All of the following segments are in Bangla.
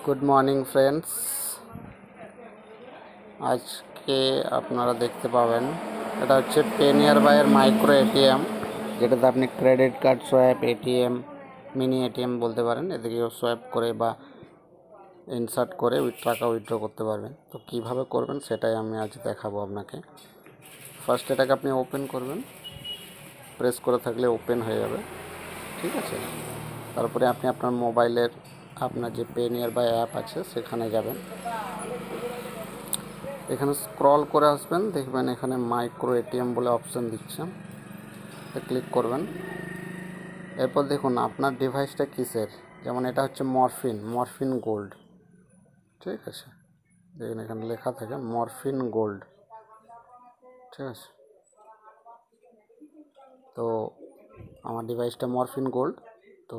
Good morning friends. আজকে আপনারা দেখতে পাবেন এটা হচ্ছে পেনিয়ার বাইয়ের মাইক্রো এটিএম, যেটাতে আপনি credit card swipe, ATM, mini ATM বলতে পারেন, এদিকেও সোয়াইপ করে বা ইনসার্ট করে টাকা উইথড্র করতে পারবেন। তো কিভাবে করবেন সেটাই আমি আজ দেখাবো আপনাকে। ফার্স্ট এটাকে আপনি ওপেন করবেন, প্রেস করে থাকলে ওপেন হয়ে যাবে, ঠিক আছে। তারপরে আপনি আপনার মোবাইলের আপনার যে পেনিয়ার বাই অ্যাপ আছে সেখানে যাবেন, এখানে স্ক্রল করে আসবেন, দেখবেন এখানে মাইক্রো এটিএম বলে অপশান দিচ্ছে, ক্লিক করবেন। এরপর দেখুন আপনার ডিভাইসটা কিসের, যেমন এটা হচ্ছে মরফিন গোল্ড, ঠিক আছে। দেখুন এখানে লেখা থাকে মরফিন গোল্ড, ঠিক আছে। তো আমার ডিভাইসটা মরফিন গোল্ড, তো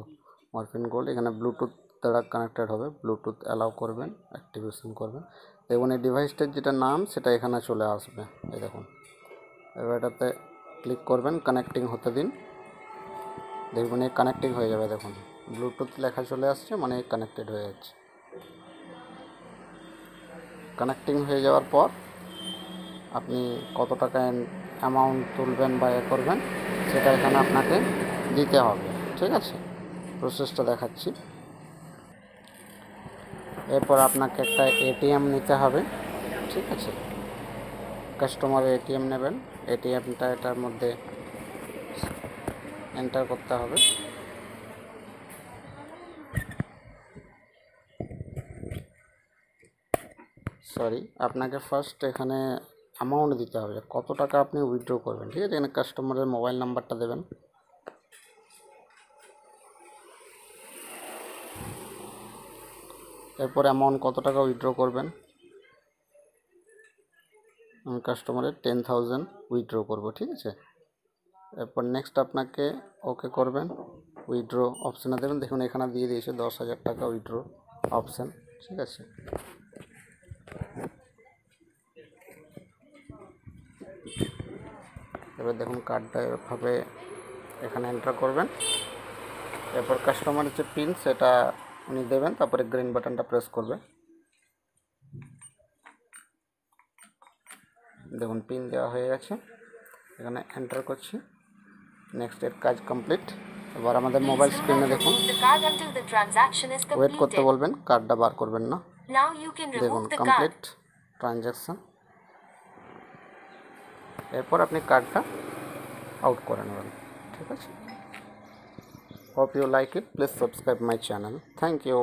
মরফিন গোল্ড এখানে ব্লুটুথ দ্বারা কানেক্টেড হবে, ব্লুটুথ অ্যালাউ করবেন, অ্যাক্টিভেশন করবেন। দেখুন এই ডিভাইসটার যেটা নাম সেটা এখানে চলে আসবে, এই দেখুন। এবার এটাতে ক্লিক করবেন, কানেক্টিং হতে দিন, দেখবেন এই কানেক্টিং হয়ে যাবে। দেখুন ব্লুটুথ লেখা চলে আসছে, মানে কানেক্টেড হয়ে যাচ্ছে। কানেক্টিং হয়ে যাওয়ার পর আপনি কত টাকা অ্যামাউন্ট তুলবেন বা করবেন সেটা এখানে আপনাকে দিতে হবে, ঠিক আছে। প্রসেসটা দেখাচ্ছি। এরপর আপনাকে একটা এটিএম নিতে হবে, ঠিক আছে। কাস্টমারের এটিএম নেবেন, এটিএমটা এটার মধ্যে এন্টার করতে হবে। আপনাকে ফার্স্ট এখানে অ্যামাউন্ট দিতে হবে, কত টাকা আপনি উইথড্র করবেন, ঠিক আছে। এখানে কাস্টমারের মোবাইল নাম্বারটা দেবেন, এরপর অ্যামাউন্ট কত টাকা উইথড্র করবেন। আমি কাস্টমারের 10,000 উইথড্র করব, ঠিক আছে। এরপর নেক্সট আপনাকে ওকে করবেন, উইথড্র অপশানে দেবেন। দেখুন এখানে দিয়ে দিয়েছে 10,000 টাকা উইথড্র অপশান, ঠিক আছে। এবার দেখুন কার্ডটা এভাবে এখানে এন্টার করবেন। এরপর কাস্টমারের যে পিন সেটা উনি দেবেন, তারপরে গ্রিন বাটনটা প্রেস করবে। দেখুন পিন দেওয়া হয়ে গেছে, এখানে এন্টার করছি। নেক্সট এর কাজ কমপ্লিট। এবার আমাদের মোবাইল স্ক্রিনে দেখুন, ওয়েট করতে বলবেন, কার্ডটা বার করবেন না। দেখুন কমপ্লিট ট্রানজ্যাকশন। এরপর আপনি কার্ডটা আউট করে নেবেন, ঠিক আছে। Hope you like it. Please subscribe my channel. Thank you.